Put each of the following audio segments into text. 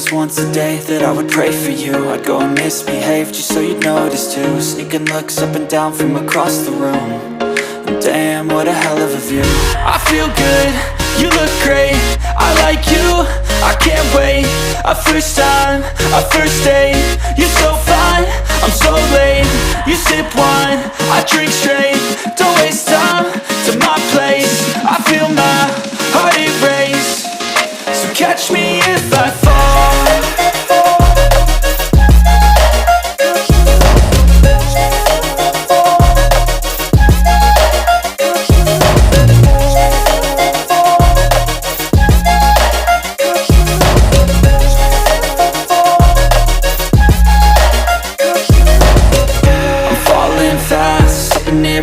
just once a day that I would pray for you. I'd go and misbehave just so you'd notice too. Sneaking looks up and down from across the room. And damn, what a hell of a view. I feel good, you look great, I like you, I can't wait. A first time, a first date, you're so fine, I'm so late. You sip wine, I drink straight, don't waste time to my place. I feel my heart erase, so catch me if I fall.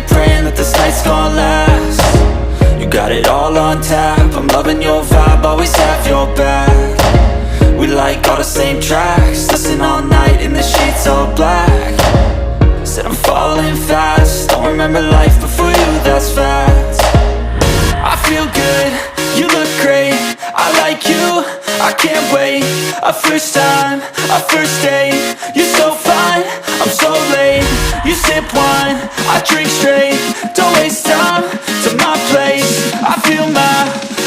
Praying that this night's gonna last. You got it all on tap, I'm loving your vibe, always have your back. We like all the same tracks, listen all night in the sheets all black. Said I'm falling fast, don't remember life before you, that's fact. I feel good, you look great, I like you, I can't wait. A first time, a first date, you're so fine, I'm so late. You sip wine, I drink straight, don't waste time to my place. I feel my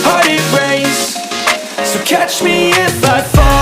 heart erase, so catch me if I fall.